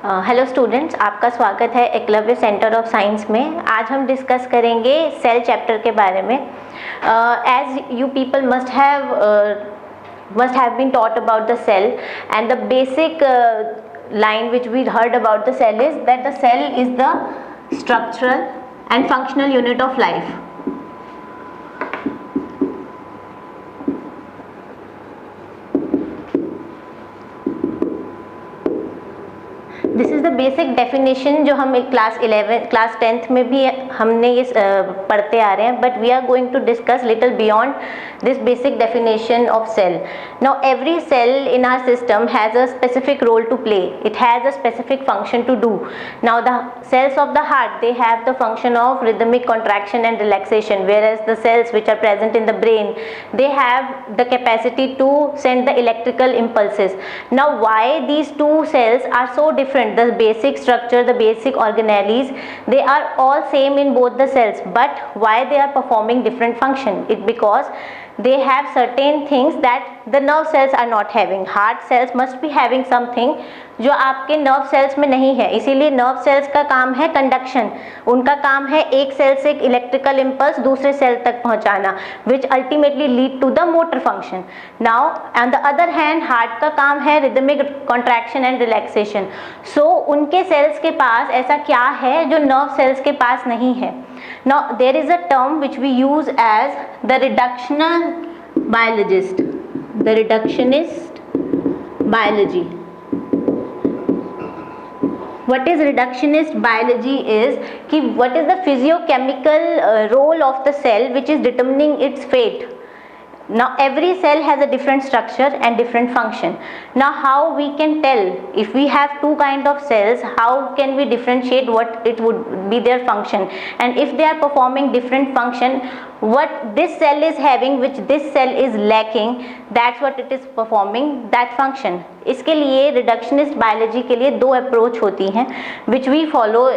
Hello students, आपका स्वागत है एकलव्य सेंटर ऑफ साइंस में। आज हम डिस्कस करेंगे सेल चैप्टर के बारे में। As you people must have been taught about the cell, and the basic line which we heard about the cell is that the cell is the structural and functional unit of life. This is the basic definition जो हम class 10th में भी हमने ये पढ़ते आ रहे हैं, but we are going to discuss little beyond this basic definition of cell. Now every cell in our system has a specific role to play. It has a specific function to do. Now the cells of the heart, they have the function of rhythmic contraction and relaxation, whereas the cells which are present in the brain, they have the capacity to send the electrical impulses. Now why these two cells are so different? The basic structure, the basic organelles, they are all same in both the cells, but why they are performing different function? It because they have certain things that the nerve cells are not having. Heart cells must be having something जो आपके nerve cells में नहीं है, इसीलिए nerve cells का काम है conduction. उनका काम है एक सेल से एक इलेक्ट्रिकल इम्पल्स दूसरे सेल तक पहुंचाना, which ultimately lead to the motor function. Now on the other hand heart का काम है rhythmic contraction and relaxation. So उनके सेल्स के पास ऐसा क्या है जो नर्व सेल्स के पास नहीं है? Now there is a term which we use as the reductional biologist, the reductionist biology. What is reductionist biology is कि what is the physiochemical role of the cell which is determining its fate. Now every cell has a different structure and different function. Now how we can tell if we have two kind of cells, how can we differentiate what it would be their function, and if they are performing different function, what this cell is having which this cell is lacking, that's what it is performing that function. इसके लिए reductionist biology के लिए दो approach होती हैं which we follow.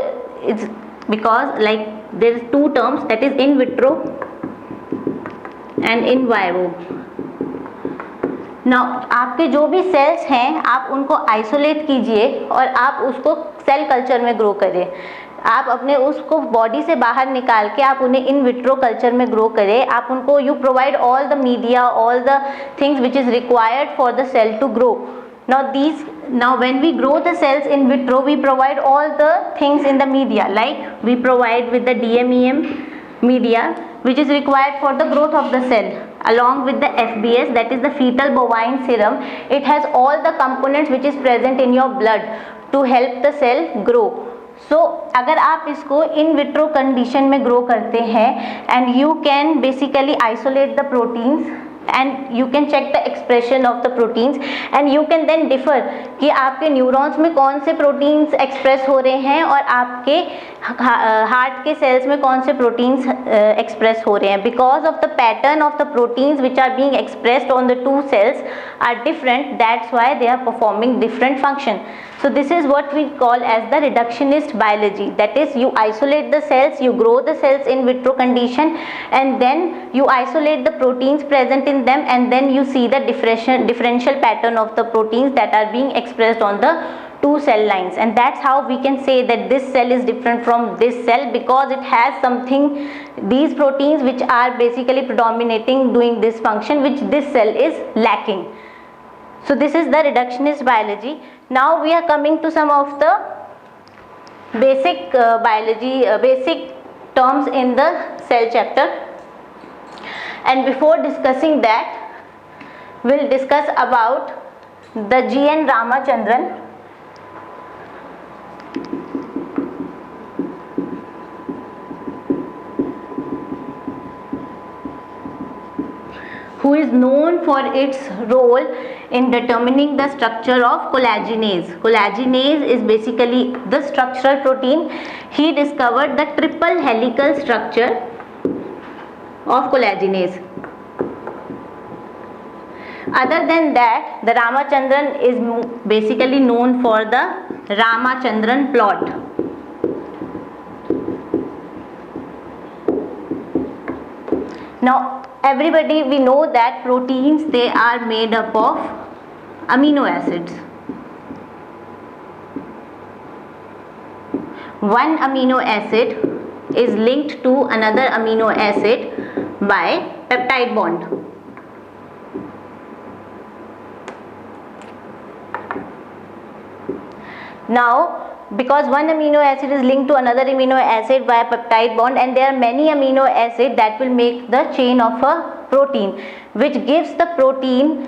It's because like there is two terms, that is in vitro and in vivo. Now आपके जो भी सेल्स हैं आप उनको आइसोलेट कीजिए और आप उसको सेल कल्चर में ग्रो करें। आप अपने उसको बॉडी से बाहर निकाल के आप उन्हें इन विट्रो कल्चर में ग्रो करें। आप उनको you provide all the media, all the things which is required for the cell to grow. Now when we grow the cells in vitro, we provide all the things in the media, like we provide with the DMEM media which is required for the growth of the cell, along with the FBS, that is the fetal bovine serum. It has all the components which is present in your blood to help the cell grow. So अगर आप इसको in vitro condition में grow करते हैं and you can basically isolate the proteins and you can check the expression of the proteins and you can then differ कि आपके neurons में कौन से प्रोटीन्स एक्सप्रेस हो रहे हैं और आपके हार्ट के सेल्स में कौन से प्रोटीन्स एक्सप्रेस हो रहे हैं. Because of the pattern of the proteins which are being expressed on the two cells are different, that's why they are performing different function. So this is what we call as the reductionist biology. That is, you isolate the cells, you grow the cells in vitro condition, and then you isolate the proteins present in them, and then you see the differential pattern of the proteins that are being expressed on the two cell lines. And that's how we can say that this cell is different from this cell, because it has something, these proteins which are basically predominating doing this function which this cell is lacking. So this is the reductionist biology. Now we are coming to some of the basic biology, basic terms in the cell chapter. And before discussing that, we'll discuss about the G.N. Ramachandran. Who is known for its role in determining the structure of collagenase. Collagenase is basically the structural protein. He discovered the triple helical structure of collagenase. Other than that, the Ramachandran is basically known for the Ramachandran plot. Now everybody, we know that proteins, they are made up of amino acids. one amino acid is linked to another amino acid by peptide bond. Now, because one amino acid is linked to another amino acid by a peptide bond, and there are many amino acids that will make the chain of a protein, which gives the protein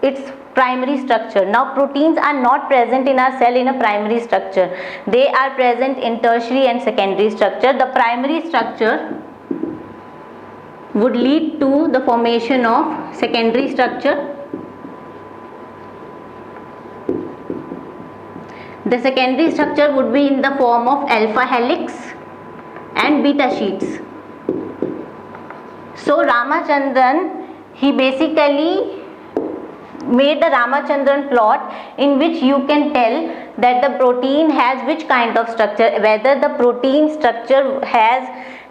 its primary structure. Now, proteins are not present in our cell in a primary structure. They are present in tertiary and secondary structure. The primary structure would lead to the formation of secondary structure. The secondary structure would be in the form of alpha helix and beta sheets. So Ramachandran, he basically made the Ramachandran plot in which you can tell that the protein has which kind of structure, whether the protein structure has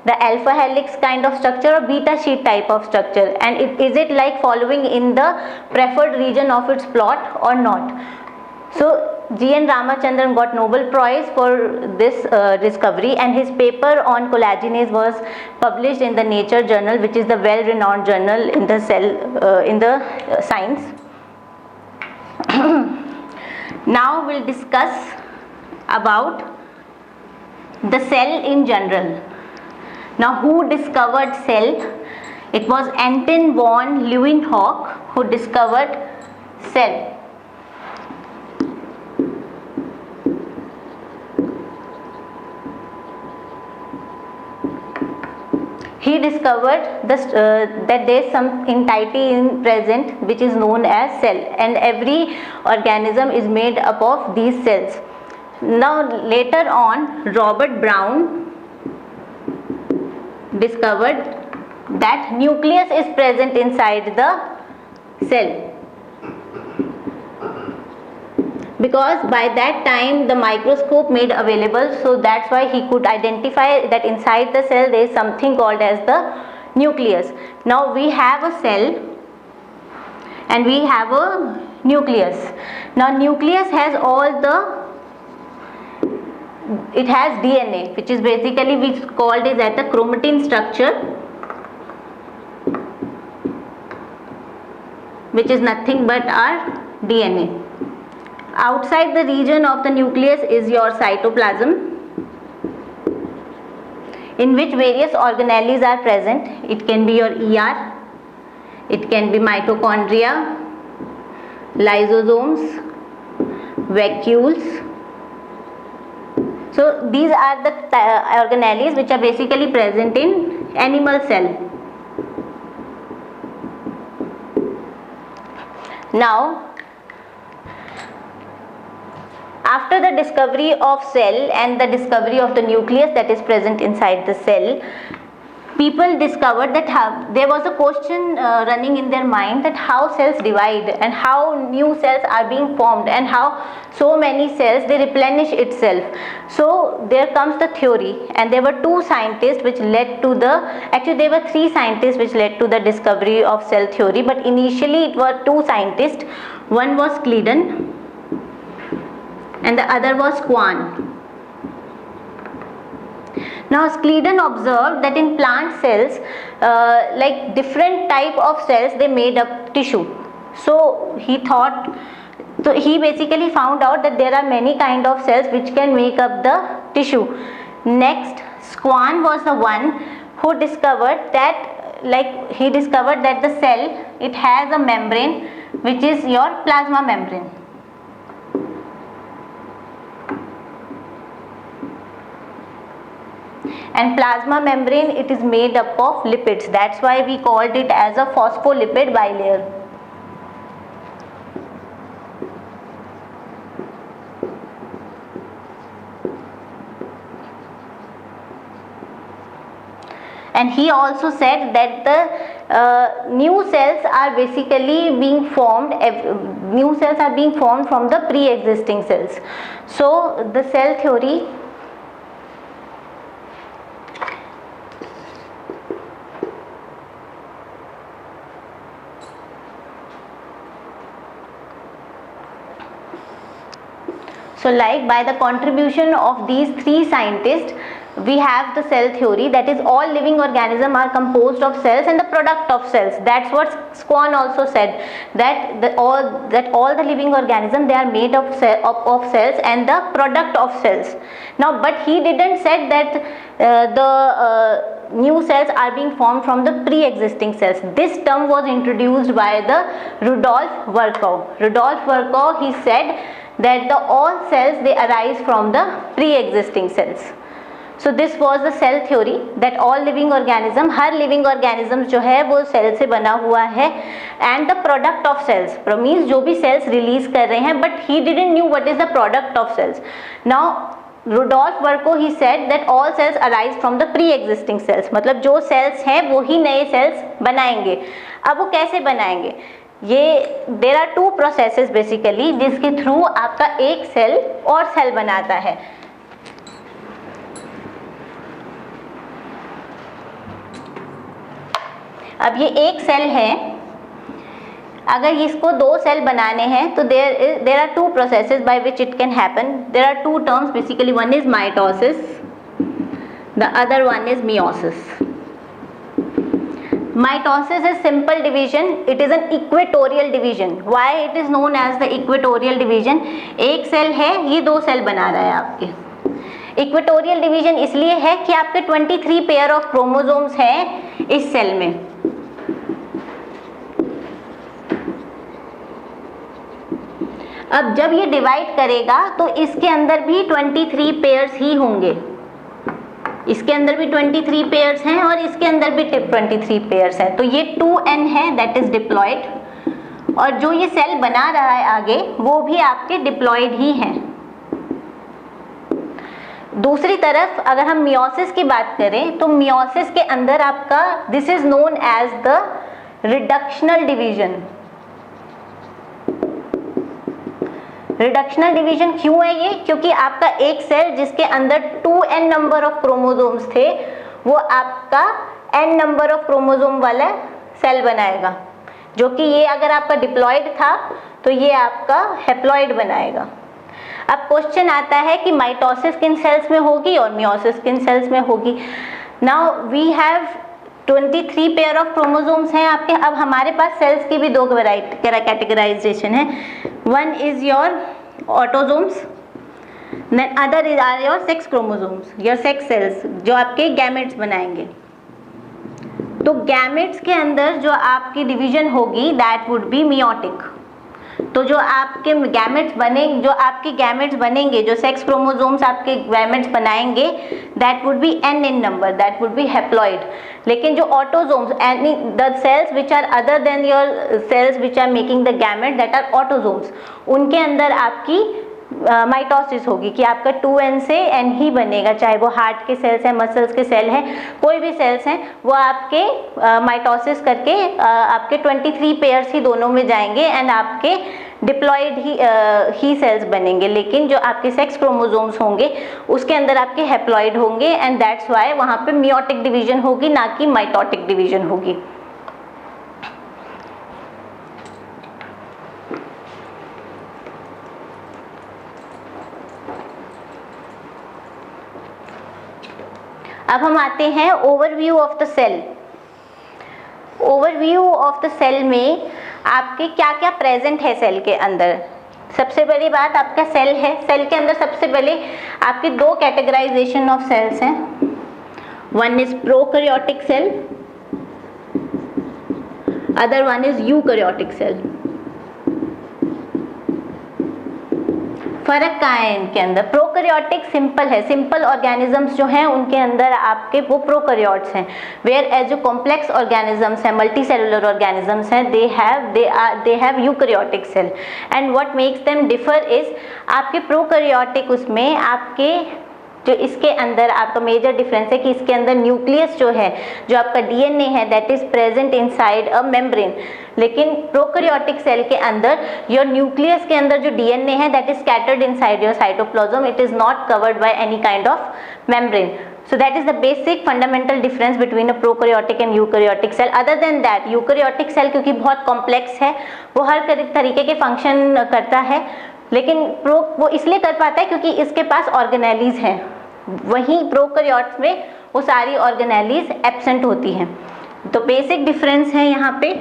the alpha helix kind of structure or beta sheet type of structure, and is it like following in the preferred region of its plot or not. So G.N. Ramachandran got Nobel Prize for this discovery, and his paper on collagenase was published in the Nature journal, which is the well-renowned journal in the science. Now we'll discuss about the cell in general. Now, who discovered cell? It was Anton von Leeuwenhoek who discovered cell. He discovered that there is some entity present which is known as cell, and every organism is made up of these cells. Now later on, Robert Brown discovered that nucleus is present inside the cell, because by that time the microscope made available, so that's why he could identify that inside the cell there is something called as the nucleus. Now we have a cell and we have a nucleus. Now nucleus has it has DNA, which is basically we called is at the chromatin structure, which is nothing but our DNA. Outside the region of the nucleus is your cytoplasm, in which various organelles are present. It can be your ER, it can be mitochondria, lysosomes, vacuoles. So these are the organelles which are basically present in animal cell. Now, after the discovery of cell and the discovery of the nucleus that is present inside the cell, people discovered that there was a question running in their mind that how cells divide and how new cells are being formed and how so many cells they replenish itself. So there comes the theory, and there were two scientists which led to there were three scientists which led to the discovery of cell theory, but initially it were two scientists. One was Cleiden and the other was Schwann. Now Cleiden observed that in plant cells, like different type of cells, they made up tissue. So he basically found out that there are many kind of cells which can make up the tissue. Next, Schwann was the one who discovered that the cell, it has a membrane which is your plasma membrane. And plasma membrane, it is made up of lipids. That's why we called it as a phospholipid bilayer. And he also said that the new cells are basically being formed. New cells are being formed from the pre-existing cells. So the cell theory So like by the contribution of these three scientists, we have the cell theory, that is all living organisms are composed of cells and the product of cells. That's what Swan also said, that all the living organisms, they are made of cells and the product of cells. Now but he didn't said that the new cells are being formed from the pre-existing cells. This term was introduced by the Rudolf Virchow. Rudolf Virchow, he said that all cells, they arise from the pre-existing cells. So this was the cell theory, that all living organism, her living organism जो है वो cell से बना हुआ है, and the product of cells, means जो भी cells release कर रहे हैं, but he didn't knew what is the product of cells. Now Rudolf Virchow, he said that all cells arise from the pre-existing cells, मतलब जो cells हैं वो ही नए cells बनाएंगे. अब वो कैसे बनाएंगे? ये there are two processes basically जिसके थ्रू आपका एक सेल और सेल बनाता है. अब ये एक सेल है, अगर इसको दो सेल बनाने हैं तो there are two processes by which it can happen. There are two terms basically, one is mitosis, the other one is meiosis. Mitosis is simple division. It is an equatorial division. Why it is known as the equatorial division? एक cell है, ये दो cell बना रहा है आपके. Equatorial division इसलिए है कि आपके 23 पेयर ऑफ क्रोमोसोम्स हैं इस सेल में. अब जब ये डिवाइड करेगा तो इसके अंदर भी 23 पेयर्स ही होंगे. इसके अंदर भी 23 पेयर्स हैं और इसके अंदर भी 23 पेयर्स हैं. तो ये 2n है, दैट इज डिप्लॉयड, और जो ये सेल बना रहा है आगे वो भी आपके डिप्लॉयड ही हैं. दूसरी तरफ अगर हम मियोसिस की बात करें तो मियोसिस के अंदर आपका this is known as the reductional division. Reductional division क्यों है ये? क्योंकि आपका एक सेल जिसके अंदर 2n नंबर ऑफ क्रोमोसोम्स थे वो आपका n नंबर ऑफ क्रोमोसोम वाला सेल बनाएगा, जो कि ये अगर आपका डिप्लॉयड था तो ये आपका हेप्लॉयड बनाएगा. अब क्वेश्चन आता है कि माइटोसिस किन सेल्स में होगी और मियोसिस किन सेल्स में होगी. Now we have 23 pair of chromosomes हैं आपके. अब हमारे पास सेल्स की भी दो कैटेगराइजेशन है. One is your autosomes, then other is are your sex chromosomes, your sex cells जो आपके गैमेट्स बनाएंगे. तो गैमेट्स के अंदर जो आपकी डिवीजन होगी दैट वुड बी मियोटिक. तो जो आपके गैमेट्स बनेंगे, जो सेक्स क्रोमोसोम्स आपके गैमेट्स बनाएंगे that would be n in number, that would be haploid. लेकिन जो autosomes, the cells which are other than your cells which are making the gamete that are autosomes, उनके अंदर आपकी mitosis होगी कि आपका 2n से n ही बनेगा. चाहे वो हार्ट के सेल्स हैं, मसल्स के सेल हैं, कोई भी सेल्स हैं, वो आपके माइटोसिस करके आपके 23 पेयर्स ही दोनों में जाएंगे एंड आपके डिप्लॉयड ही सेल्स बनेंगे. लेकिन जो आपके सेक्स क्रोमोसोम्स होंगे उसके अंदर आपके हेप्लॉइड होंगे एंड दैट्स वाई वहाँ पे मियोटिक डिवीजन होगी, ना कि माइटोटिक डिवीजन होगी. अब हम आते हैं overview of the cell. Overview of the cell में आपके क्या क्या प्रेजेंट है सेल के अंदर. सबसे बड़ी बात आपका सेल है. सेल के अंदर सबसे पहले आपके दो कैटेगराइजेशन ऑफ सेल्स हैं. One is prokaryotic cell, other one is eukaryotic cell. फर्क कहाँ है इनके अंदर? प्रोकैरियोटिक सिंपल है, सिंपल ऑर्गेनिजम्स जो हैं उनके अंदर आपके वो प्रोकैरियोट्स हैं. वेयर एज जो कॉम्प्लेक्स ऑर्गेनिजम्स हैं, मल्टी सेलुलर ऑर्गेनिजम्स हैं, they have eukaryotic cell. And what makes them differ is आपके प्रोकैरियोटिक उसमें आपके जो इसके अंदर आपका मेजर डिफरेंस है कि इसके अंदर न्यूक्लियस जो है, जो आपका डीएनए है that is present inside a membrane. लेकिन प्रोकैरियोटिक सेल के अंदर योर न्यूक्लियस के अंदर जो डीएनए है that is scattered inside your cytoplasm. It is not covered by any kind of membrane. So that is the basic fundamental difference between a prokaryotic and eukaryotic cell. Other than that, eukaryotic cell क्योंकि बहुत complex है, वो हर तरीके के function करता है. लेकिन वो इसलिए कर पाता है क्योंकि इसके पास ऑर्गेनेलीज हैं, वहीं प्रोकैरियोट्स में वो सारी ऑर्गेनेलीज एब्सेंट होती हैं। तो बेसिक डिफरेंस है यहाँ पे,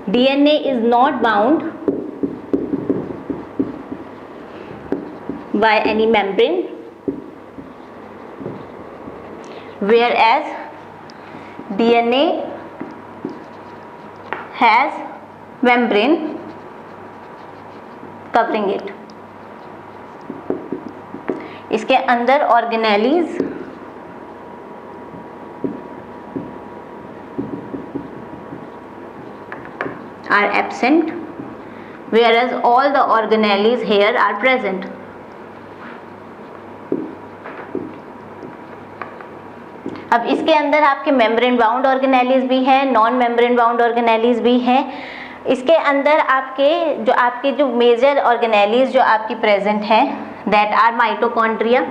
DNA is not bound by any membrane, whereas DNA has membrane covering it. इसके अंदर organelles are absent, whereas all the organelles here are present. अब इसके अंदर आपके मेम्ब्रेन बाउंड ऑर्गेनेलीज भी हैं, नॉन मेम्ब्रेन बाउंड ऑर्गेनेलीज भी हैं। इसके अंदर आपके जो मेजर ऑर्गेनेलीज जो आपकी प्रेजेंट हैं, दैट आर माइटोकॉन्ड्रिया।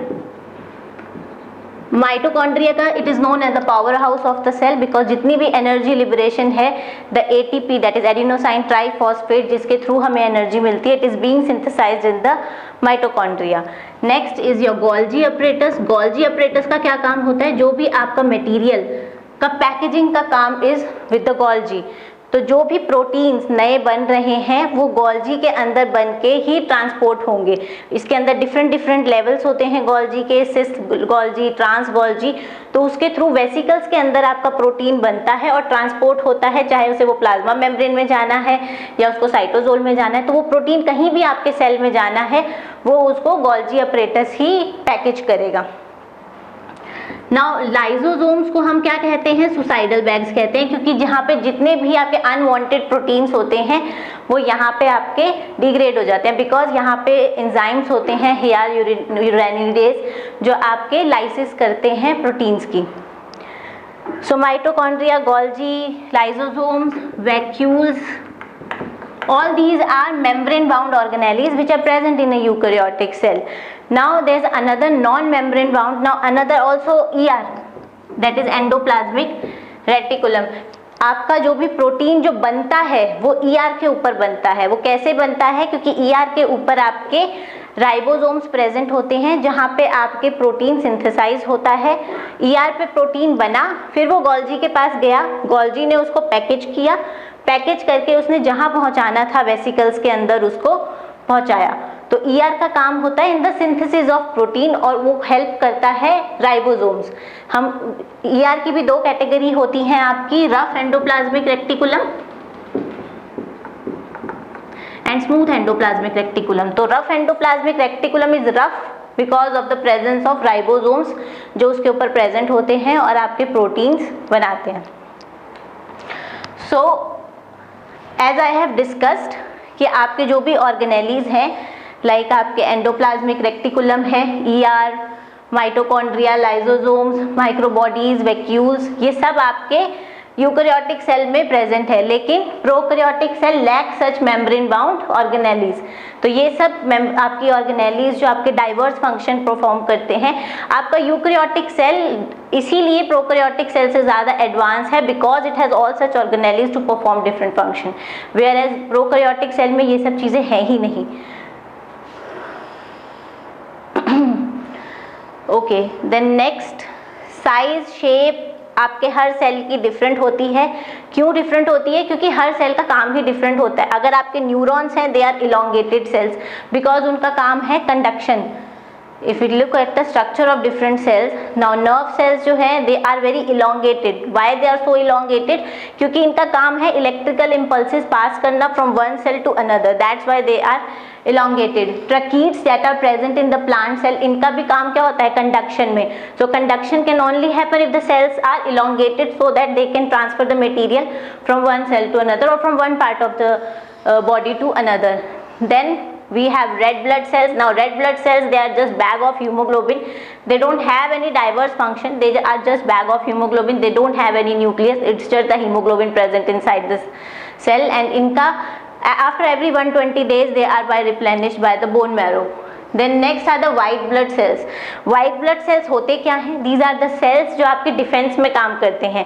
माइटोकॉन्ड्रिया का it is known as the power house of the cell, because जितनी भी एनर्जी लिबरेशन है, the ATP that is adenosine triphosphate, जिसके थ्रू हमें एनर्जी मिलती है, it is being synthesized in the mitochondria. Next is your Golgi apparatus. Golgi apparatus का क्या काम होता है, जो भी आपका मटेरियल का पैकेजिंग का काम इज विद द गोल्जी। तो जो भी प्रोटीन्स नए बन रहे हैं वो गोल्जी के अंदर बन के ही ट्रांसपोर्ट होंगे। इसके अंदर डिफरेंट लेवल्स होते हैं गोल्जी के, सिस गोल्जी, ट्रांस गोल्जी। तो उसके थ्रू वेसिकल्स के अंदर आपका प्रोटीन बनता है और ट्रांसपोर्ट होता है, चाहे उसे वो प्लाज्मा मेम्ब्रेन में जाना है या उसको साइटोसोल में जाना है। तो वो प्रोटीन कहीं भी आपके सेल में जाना है वो उसको गोल्जी अपरेटस ही पैकेज करेगा। नाउ लाइसोसोम्स को हम क्या कहते हैं, सुसाइडल बैग्स कहते हैं, क्योंकि जहाँ पे जितने भी आपके अनवांटेड प्रोटीन्स होते हैं वो यहाँ पे आपके डिग्रेड हो जाते हैं, बिकॉज यहाँ पे एंजाइम्स होते हैं हेयर यूरानिडेज जो आपके लाइसिस करते हैं प्रोटीन्स की। So mitochondria, Golgi, lysosomes, vacuoles, all these are membrane bound organelles which are present in a eukaryotic cell. Now there is another non-membrane bound, now another also ER, that is endoplasmic reticulum. आपका जो भी protein जो बनता है वो ER के ऊपर बनता है। वो कैसे बनता है, क्योंकि ER के ऊपर आपके राइबोसोम्स प्रेजेंट होते हैं जहाँ पे आपके प्रोटीन सिंथेसाइज होता है। ER पे प्रोटीन बना, फिर वो गोल्जी के पास गया, गोल्जी ने उसको पैकेज किया, पैकेज करके उसने जहां पहुंचाना था वेसिकल्स के अंदर उसको पहुंचाया। तो ER का काम होता है in the synthesis of protein और वो हेल्प करता है राइबोसोम्स। हम ER की भी दो कैटेगरी होती हैं आपकी, rough endoplasmic reticulum and smooth endoplasmic reticulum. तो rough endoplasmic reticulum is rough because of the presence of ribosomes जो उसके ऊपर प्रेजेंट होते हैं और आपके प्रोटीन्स बनाते हैं। So as I have discussed कि आपके जो भी ऑर्गेनेलीज हैं, लाइक आपके एंडोप्लाज्मिक रेक्टिकुलम है, ER, mitochondria, lysosomes, microbodies, vacuoles, ये सब आपके यूकैरियोटिक सेल में प्रेजेंट है, लेकिन prokaryotic cell lack such membrane bound organelles. तो ये सब आपकी ऑर्गेनेलीज जो आपके डाइवर्स फंक्शन परफॉर्म करते हैं। आपका यूकैरियोटिक सेल इसीलिए प्रोकैरियोटिक सेल से ज़्यादा एडवांस है, because it has all such organelles to perform different function, whereas prokaryotic cell में ये सब चीज़ें हैं ही नहीं। Okay, then next, size, shape आपके हर सेल की डिफरेंट होती है। क्यों डिफरेंट होती है, क्योंकि हर सेल का काम ही डिफरेंट होता है। अगर आपके न्यूरॉन्स हैं, they are elongated cells because उनका काम है conduction. If you look at the structure of different cells, now nerve cells जो हैं they are very elongated. Why they are so elongated? क्योंकि इनका काम है electrical impulses pass करना from one cell to another. That's why they are elongated. Tracheids that are present in the plant cell, इनका भी काम क्या होता है, conduction में. So conduction can only happen if the cells are elongated so that they can transfer the material from one cell to another or from one part of the body to another. Then we have red blood cells. Now red blood cells, they are just bag of hemoglobin. They don't have any diverse function. They are just bag of hemoglobin. They don't have any nucleus. It's just the hemoglobin present inside this cell. And inka after every 120 days they are replenished by the bone marrow. Then next are the white blood cells. White blood cells होते क्या हैं? These are the sales जो आपके defence में काम करते हैं।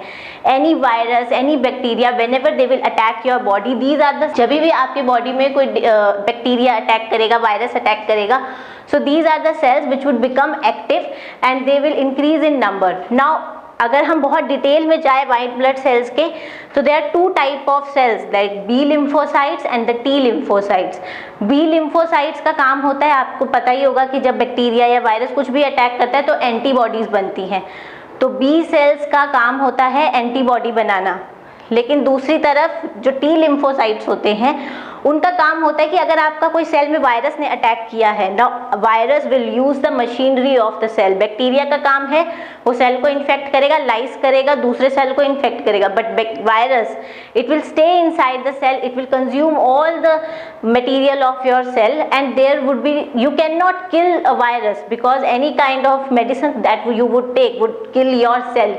Any virus, any bacteria, whenever they will attack your body, these are the, जब भी आपकी बॉडी में कोई बैक्टीरिया अटैक करेगा, वायरस अटैक करेगा, so these are the cells which would become active and they will increase in number. Now अगर हम बहुत डिटेल में जाए वाइट ब्लड सेल्स के, तो there are two type of cells like B lymphocytes and the T lymphocytes. B lymphocytes का काम होता है, आपको पता ही होगा कि जब बैक्टीरिया या वायरस कुछ भी अटैक करता है तो एंटीबॉडीज बनती हैं, तो बी सेल्स का काम होता है एंटीबॉडी बनाना। लेकिन दूसरी तरफ जो टी लिम्फोसाइट्स होते हैं उनका काम होता है कि अगर आपका कोई सेल में वायरस ने अटैक किया है, now virus will use the machinery of the cell. Bacteria का काम है वो सेल को इन्फेक्ट करेगा, लाइस करेगा, दूसरे सेल को इन्फेक्ट करेगा, but virus it will stay inside the cell, it will consume all the material of your cell and there would be, you can not kill a virus because any kind of medicine that you would take would kill your cell.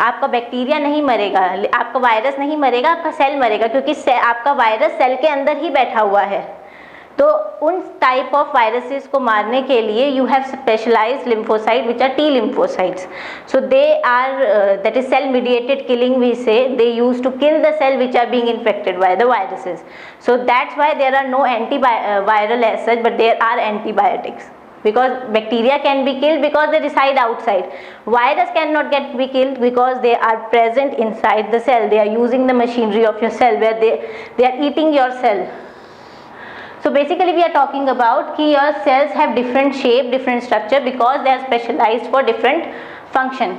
आपका bacteria नहीं मरेगा, आपका virus नहीं मरेगा, आपका cell मरेगा, क्योंकि आपका वायरस सेल के अंदर ही बैठा हुआ है। तो उन टाइप ऑफ वायरसेस को मारने के लिए you have specialised lymphocyte which are T lymphocytes. So they are that is cell mediated killing, we say they use to kill the cell which are being infected by the viruses. So that's why there are no antiviral as such, but there are antibiotics. Because bacteria can be killed because they reside outside. Virus cannot be killed because they are present inside the cell. They are using the machinery of your cell where they are eating your cell. So basically we are talking about कि your cells have different shape, different structure because they are specialized for different function.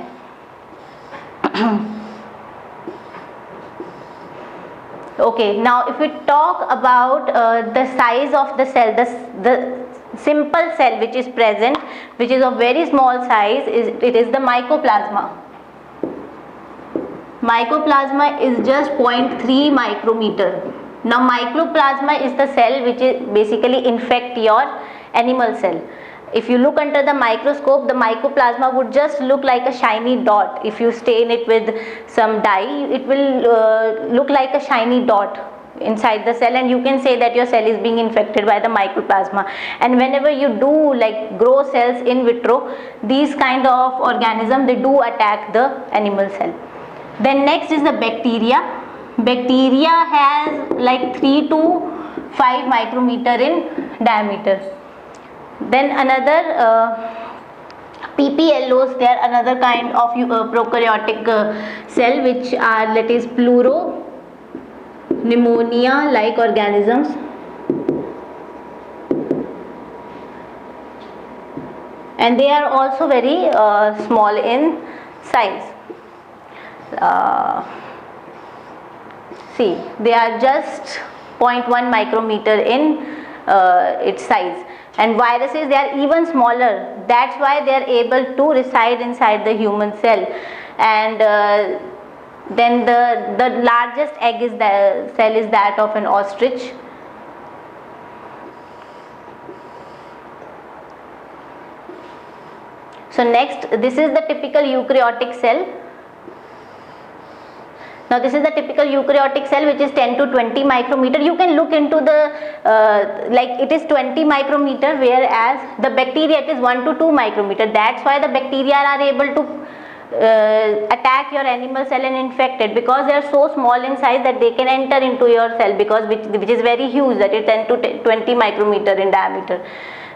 Okay, now if we talk about the size of the cell, the simple cell which is present, which is of very small size, it is the mycoplasma. Mycoplasma is just 0.3 micrometer. Now mycoplasma is the cell which is basically infect your animal cell. If you look under the microscope, the mycoplasma would just look like a shiny dot. If you stain it with some dye, it will look like a shiny dot inside the cell, and you can say that your cell is being infected by the mycoplasma. And whenever you do like grow cells in vitro, these kind of organisms, they do attack the animal cell. Then next is the bacteria. Bacteria has like 3 to 5 micrometer in diameter. Then another PPLOs, they are another kind of prokaryotic cell which are, that is pleuro pneumonia like organisms. And they are also very small in size. See, they are just 0.1 micrometer in its size. And viruses, they are even smaller. That's why they are able to reside inside the human cell. And then the largest egg is the cell is that of an ostrich. So next, this is the typical eukaryotic cell. Now this is the typical eukaryotic cell which is 10 to 20 micrometer. You can look into the like it is 20 micrometer, whereas the bacteria it is 1 to 2 micrometer. That's why the bacteria are able to attack your animal cell and infect it, because they are so small in size that they can enter into your cell, because which is very huge, that is 10 to 20 micrometer in diameter.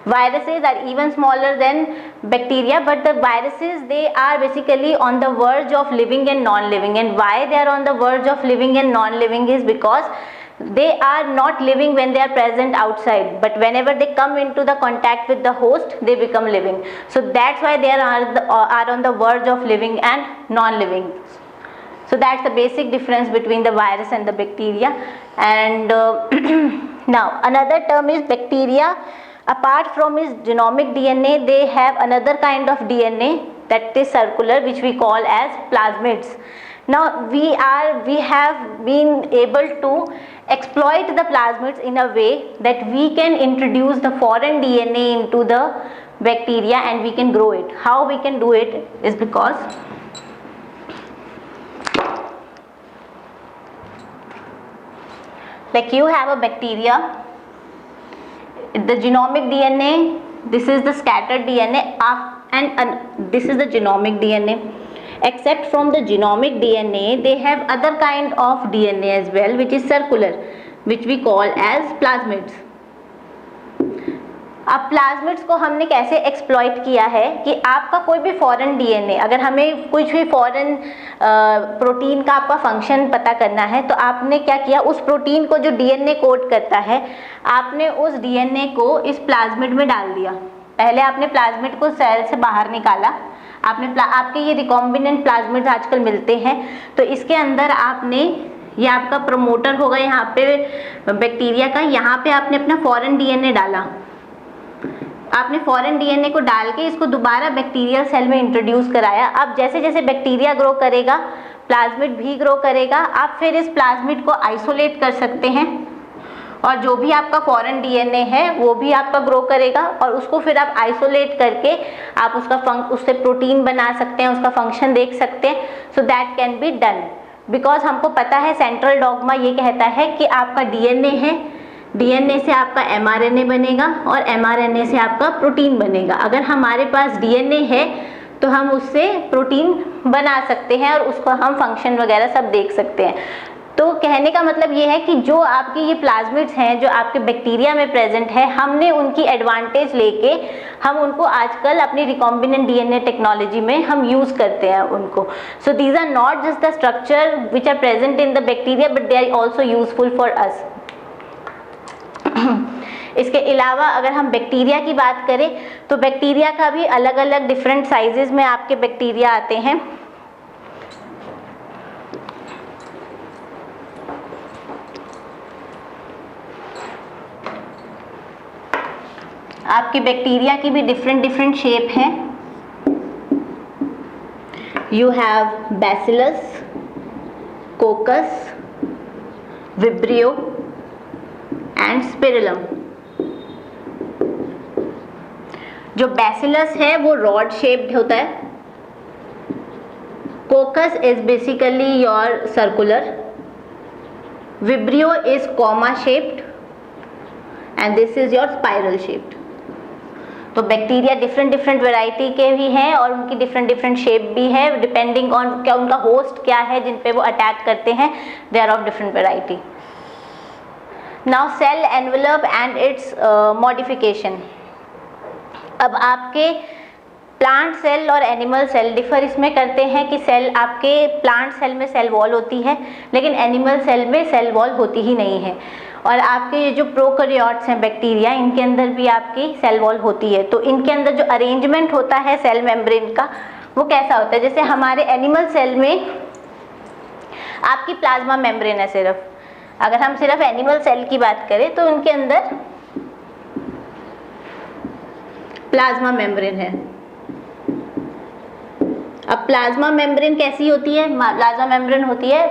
Viruses are even smaller than bacteria, but the viruses, they are basically on the verge of living and non-living. And why they are on the verge of living and non-living is because they are not living when they are present outside, but whenever they come into the contact with the host, they become living. So that's why they are on the verge of living and non-living. So that's the basic difference between the virus and the bacteria. And now another term is bacteria. Apart from its genomic DNA, they have another kind of DNA that is circular, which we call as plasmids. Now we have been able to exploit the plasmids in a way that we can introduce the foreign DNA into the bacteria and we can grow it. How we can do it is because like you have a bacteria, the genomic DNA this is the scattered DNA and this is the genomic DNA. Except from the genomic DNA, they have other kind of DNA as well, which is circular, which we call as plasmids. अब plasmids को हमने कैसे exploit किया है कि आपका कोई भी फॉरेन डीएनए, अगर हमें कुछ भी फॉरेन प्रोटीन का आपका फंक्शन पता करना है तो आपने क्या किया, उस प्रोटीन को जो डीएनए कोड करता है आपने उस डीएनए को इस प्लाज्मिड में डाल दिया। पहले आपने प्लाज्मिड को सेल से बाहर निकाला, आपके ये रिकॉम्बिनेंट प्लाज्मिड्स आजकल मिलते हैं, तो इसके अंदर आपने, ये आपका प्रमोटर होगा यहाँ पे बैक्टीरिया का, यहाँ पे आपने अपना फॉरेन डीएनए डाला। आपने फॉरेन डीएनए को डाल के इसको दोबारा बैक्टीरियल सेल में इंट्रोड्यूस कराया। अब जैसे जैसे बैक्टीरिया ग्रो करेगा प्लाज्मिड भी ग्रो करेगा। आप फिर इस प्लाज्मिड को आइसोलेट कर सकते हैं और जो भी आपका फॉरेन डीएनए है वो भी आपका ग्रो करेगा और उसको फिर आप आइसोलेट करके आप उससे प्रोटीन बना सकते हैं, उसका फंक्शन देख सकते हैं। So that can be done because हमको पता है सेंट्रल डॉगमा ये कहता है कि आपका डीएनए है, डीएनए से आपका एमआरएनए बनेगा और एमआरएनए से आपका प्रोटीन बनेगा। अगर हमारे पास डीएनए है तो हम उससे प्रोटीन बना सकते हैं और उसको हम फंक्शन वगैरह सब देख सकते हैं। तो कहने का मतलब ये है कि जो आपके ये प्लाज्मिड्स हैं जो आपके बैक्टीरिया में प्रेजेंट है, हमने उनकी एडवांटेज लेके हम उनको आजकल अपनी रिकॉम्बिनेंट डीएनए टेक्नोलॉजी में हम यूज़ करते हैं उनको। So these are not just the structure which are present in the bacteria but they are also useful for us. इसके अलावा अगर हम बैक्टीरिया की बात करें तो बैक्टीरिया का भी अलग अलग डिफरेंट साइजेस में आपके बैक्टीरिया आते हैं। आपकी बैक्टीरिया की भी डिफरेंट शेप है। You have bacillus, coccus, vibrio and spirillum. जो बैसिलस है वो रॉड शेप्ड होता है, coccus is basically your circular, vibrio is comma shaped and this is your spiral shaped. तो बैक्टीरिया डिफरेंट वैरायटी के भी हैं और उनकी डिफरेंट शेप भी है डिपेंडिंग ऑन क्या उनका होस्ट क्या है जिन पे वो अटैक करते हैं, they are of different variety. Now cell envelope and its modification. अब आपके प्लांट सेल और एनिमल सेल डिफर इसमें करते हैं कि सेल आपके प्लांट सेल में सेल वॉल होती है लेकिन एनिमल सेल में सेल वॉल होती ही नहीं है। और आपके ये जो प्रोकैरियोट्स हैं बैक्टीरिया, इनके अंदर भी आपकी सेल वॉल होती है। तो इनके अंदर जो अरेंजमेंट होता है सेल मेम्ब्रेन का वो कैसा होता है, जैसे हमारे एनिमल सेल में आपकी प्लाज्मा मेम्ब्रेन है सिर्फ। अगर हम सिर्फ एनिमल सेल की बात करें तो उनके अंदर प्लाज्मा मेम्ब्रेन है। अब प्लाज्मा मेम्ब्रेन कैसी होती है, प्लाज्मा मेम्ब्रेन होती है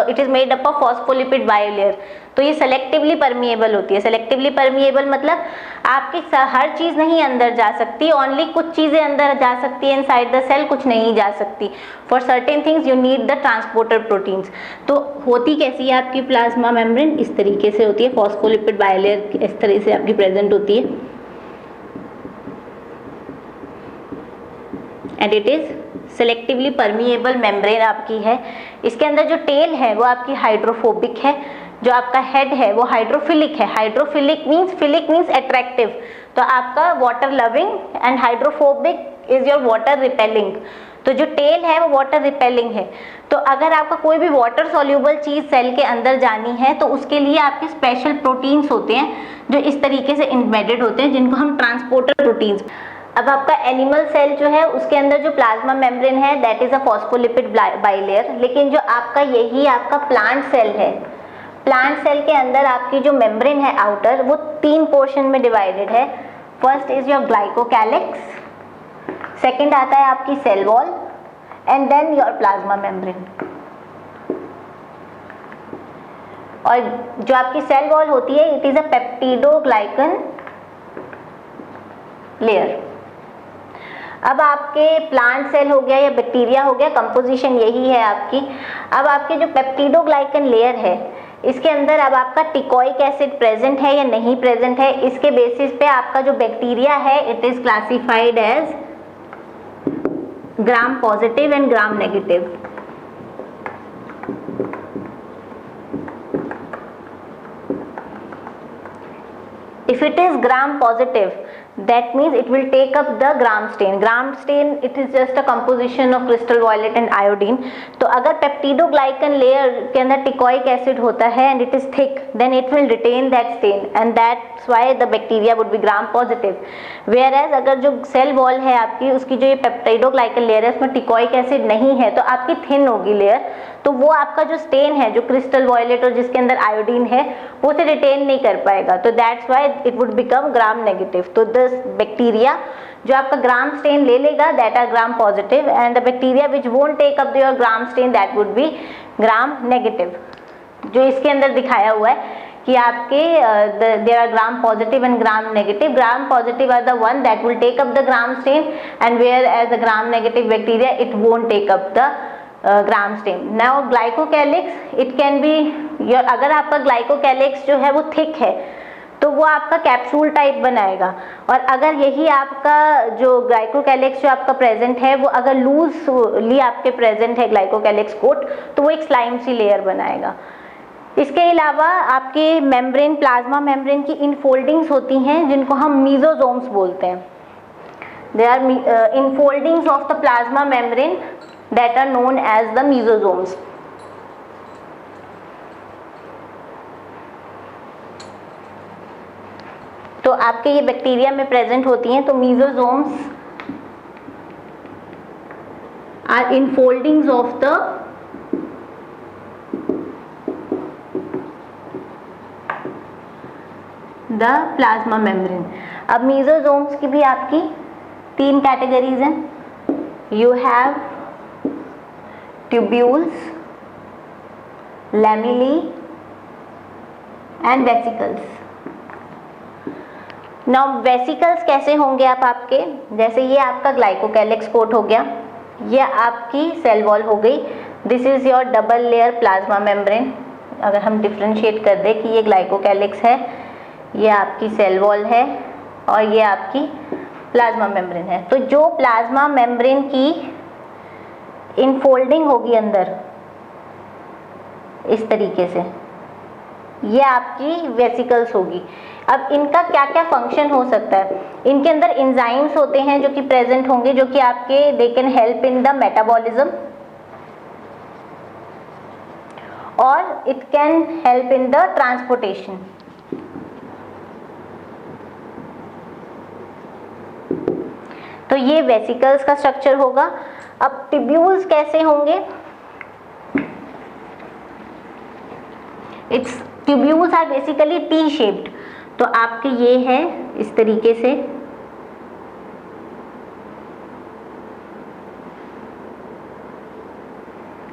it is made up of phospholipid bilayer. तो ये सेलेक्टिवली परमिएबल होती है। सेलेक्टिवली परमिएबल मतलब आपकी हर चीज़ नहीं अंदर जा सकती, ओनली कुछ चीज़ें अंदर जा सकती है इनसाइड द सेल, कुछ नहीं जा सकती। For certain things you need the transporter proteins. तो होती कैसी है आपकी प्लाज्मा मेम्ब्रेन, इस तरीके से होती है, फॉस्फोलिपिड बायोलेयर इस तरह से आपकी प्रेजेंट होती है and it is selectively permeable membrane आपकी है। इसके अंदर जो टेल है वो आपकी हाइड्रोफोबिक है, जो आपका हेड है वो हाइड्रोफिलिक है। हाइड्रोफिलिक मीन्स अट्रैक्टिव, तो आपका water loving and hydrophobic is your water repelling. तो जो टेल है वो वाटर रिपेलिंग है। तो अगर आपका कोई भी वाटर सॉल्यूबल चीज़ सेल के अंदर जानी है तो उसके लिए आपके स्पेशल प्रोटीन्स होते हैं जो इस तरीके से इम्बेडेड होते हैं, जिनको हम ट्रांसपोर्टर प्रोटीन्स। अब आपका एनिमल सेल जो है उसके अंदर जो प्लाज्मा मेम्ब्रेन है that is a phospholipid bilayer. लेकिन जो आपका यही आपका प्लांट सेल है, प्लांट सेल के अंदर आपकी जो मेम्ब्रेन है आउटर वो 3 पोर्शन में डिवाइडेड है। First is your glycocalyx, second आता है आपकी cell wall and then your plasma membrane. और जो आपकी सेल वॉल होती है it is a peptidoglycan layer. अब आपके प्लांट सेल हो गया या बैक्टीरिया हो गया, कंपोजिशन यही है आपकी। अब आपके जो पेप्टिडोग्लाइकन लेयर है इसके अंदर अब आपका टिकोइक एसिड प्रेजेंट है या नहीं प्रेजेंट है, इसके बेसिस पे आपका जो बैक्टीरिया है it is classified as gram positive and gram negative. If it is gram positive, that means it will take up the gram stain. Gram stain it is just a composition of crystal violet and iodine. तो अगर peptidoglycan layer के अंदर teichoic acid होता है and it is thick, then it will retain that stain and that's why the bacteria would be gram positive. Whereas अगर जो cell wall है आपकी उसकी जो ये पेप्टिडोग्लाइकन लेयर है उसमें टिकोइक एसिड नहीं है तो आपकी थिन होगी लेयर, तो वो आपका जो स्टेन है जो क्रिस्टल वॉयलेट और जिसके अंदर आयोडीन है वो उसे रिटेन नहीं कर पाएगा, तो that's why it would become gram negative. तो दिस बैक्टीरिया जो आपका ग्राम स्टेन ले लेगा that are gram positive and the bacteria which won't take up your gram stain that would be gram negative. जो इसके अंदर दिखाया हुआ है कि आपके there are gram positive and gram negative. Gram positive are the one that will take up the gram stain and whereas the gram negative bacteria it won't take up the gram stain. Now glycocalyx it can be your, अगर आपका glycocalyx जो है वो thick है तो वो आपका capsule type बनाएगा, और अगर यही आपका जो ग्लाइकोकैलिक्स जो आपका प्रेजेंट है वो अगर लूजली आपके प्रेजेंट है ग्लाइकोकैलिक्स कोट तो वो एक स्लाइम सी लेयर बनाएगा। इसके अलावा आपके मेम्ब्रेन प्लाज्मा मेम्ब्रेन की इनफोल्डिंग्स होती हैं जिनको हम मीजोजोम्स बोलते हैं। They are infoldings of the plasma membrane that are known as the mesosomes. तो आपके ये बैक्टीरिया में प्रेजेंट होती हैं, तो mesosomes are infoldings of the plasma membrane. अब mesosomes की भी आपकी 3 कैटेगरीज हैं। You have tubules, lamellae and vesicles. Now vesicles कैसे होंगे आप आपके, जैसे ये आपका ग्लाइकोकैलिक्स कोट हो गया, ये आपकी सेल वॉल हो गई, this is your double layer plasma membrane. अगर हम डिफ्रेंशिएट कर दें कि ये ग्लाइकोकैलिक्स है, ये आपकी सेल वॉल है और ये आपकी प्लाज्मा मेम्ब्रेन है। तो जो प्लाज्मा मेम्ब्रेन की इनफोल्डिंग होगी अंदर इस तरीके से, ये आपकी वेसिकल्स होगी। अब इनका क्या क्या फंक्शन हो सकता है, इनके अंदर एंजाइम्स होते हैं जो कि प्रेजेंट होंगे, जो कि आपके they can help in the metabolism और it can help in the transportation. तो ये वेसिकल्स का स्ट्रक्चर होगा। अब ट्यूब्यूल्स कैसे होंगे, it's tubules are basically T shaped. तो आपके ये है इस तरीके से,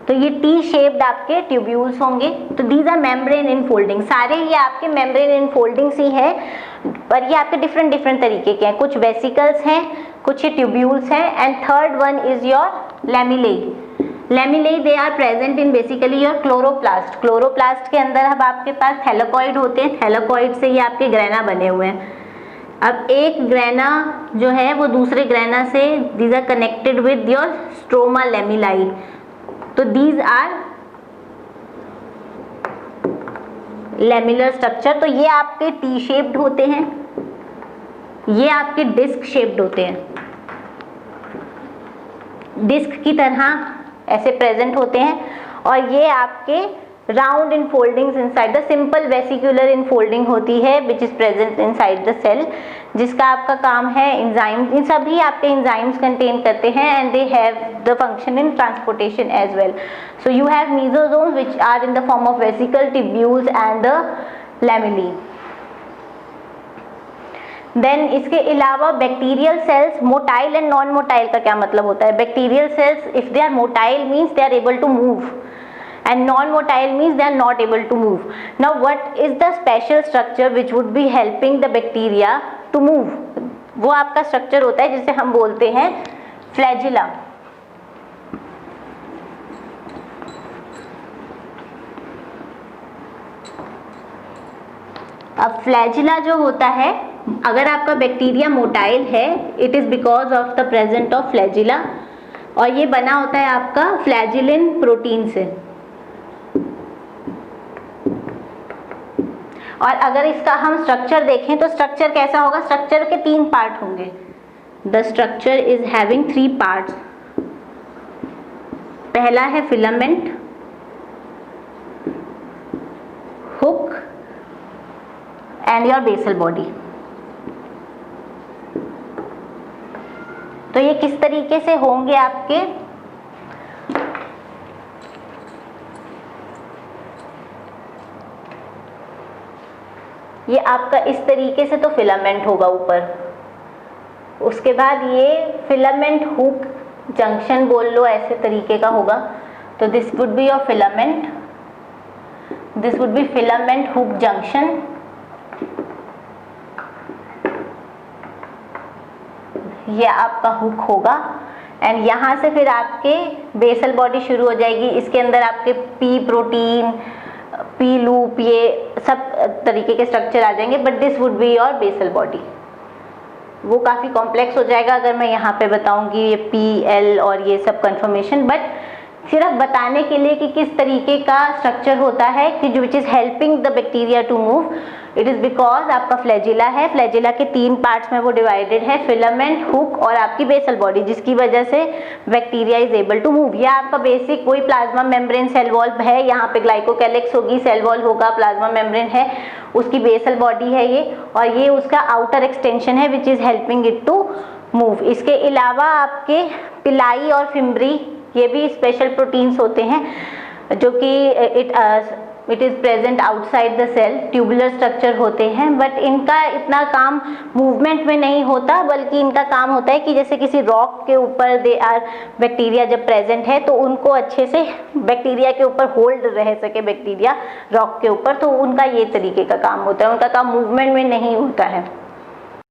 तो ये टी शेप्ड आपके ट्यूब्यूल्स होंगे। तो दीज आर मेम्ब्रेन इनफोल्डिंग, सारे ये आपके मेम्ब्रेन इनफोल्डिंग्स ही है, पर ये आपके डिफरेंट डिफरेंट तरीके के हैं। कुछ वेसिकल्स हैं, कुछ ये ट्यूब्यूल्स हैं, and third one is your lamellae. Lamellae they are present in basically your chloroplast. Chloroplast के अंदर अब आपके पास थैलेकॉइड होते हैं, थैलेकॉइड से ये आपके ग्रेना बने हुए हैं। अब एक ग्रेना जो है वो दूसरे ग्रेना से, these are connected with your stroma lamellae. तो दीज आर लैमेलर स्ट्रक्चर। तो ये आपके टी शेप्ड होते हैं, ये आपके डिस्क शेप्ड होते हैं, डिस्क की तरह ऐसे प्रेजेंट होते हैं, और ये आपके round infoldings inside the simple vesicular infolding होती है which is present inside the cell, जिसका आपका काम है एंजाइम्स। इन सभी आपके एंजाइम्स कंटेन करते हैं and they have the function in transportation as well. So you have mesosomes which are in the form of vesicle, tubules and the lamellae. Then इसके अलावा bacterial cells, motile and non motile का क्या मतलब होता है। Bacterial cells if they are motile means they are able to move and non-motile means they are not able to move. Now what is the special structure which would be helping the bacteria to move? वो आपका structure होता है जिसे हम बोलते हैं flagella. अब flagella जो होता है, अगर आपका बैक्टीरिया मोटाइल है, it is because of the present of flagella, और ये बना होता है आपका फ्लैजिलिन प्रोटीन से। और अगर इसका हम स्ट्रक्चर देखें तो स्ट्रक्चर कैसा होगा, स्ट्रक्चर के 3 पार्ट होंगे। The structure is having 3 parts. पहला है filament, hook and your basal body. तो ये किस तरीके से होंगे आपके, ये आपका इस तरीके से तो फिलामेंट होगा ऊपर, उसके बाद ये फिलामेंट हुक जंक्शन बोल लो, ऐसे तरीके का होगा। तो this would be your filament, this would B filament hook junction, ये आपका हुक होगा। एंड यहाँ से फिर आपके बेसल बॉडी शुरू हो जाएगी। इसके अंदर आपके पी प्रोटीन, पी लूप, ये सब तरीके के स्ट्रक्चर आ जाएंगे, but this would be your basal body. वो काफ़ी कॉम्प्लेक्स हो जाएगा अगर मैं यहाँ पे बताऊंगी ये पी एल और ये सब कंफर्मेशन, बट सिर्फ बताने के लिए कि किस तरीके का स्ट्रक्चर होता है कि जो which is helping the bacteria to move. It is because आपका फ्लैजिला है, फ्लैजिला के 3 पार्ट्स में वो डिवाइडेड है, फिलामेंट, हुक और आपकी बेसल बॉडी, जिसकी वजह से bacteria is able to move. यह आपका बेसिक कोई प्लाज्मा मेम्ब्रेन सेल वॉल है, यहाँ पे ग्लाइकोकैलिक्स होगी, सेल वॉल होगा, प्लाज्मा मेम्ब्रेन है, उसकी बेसल बॉडी है ये, और ये उसका आउटर एक्सटेंशन है which is helping it to move. इसके अलावा आपके पिलाई और फिम्ब्री, ये भी स्पेशल प्रोटीन्स होते हैं जो कि it is present outside the cell, tubular structure होते हैं, बट इनका इतना काम मूवमेंट में नहीं होता, बल्कि इनका काम होता है कि जैसे किसी रॉक के ऊपर दे आर बैक्टीरिया जब प्रेजेंट है तो उनको अच्छे से बैक्टीरिया के ऊपर होल्ड रह सके बैक्टीरिया रॉक के ऊपर, तो उनका ये तरीके का काम होता है, उनका काम मूवमेंट में नहीं होता है।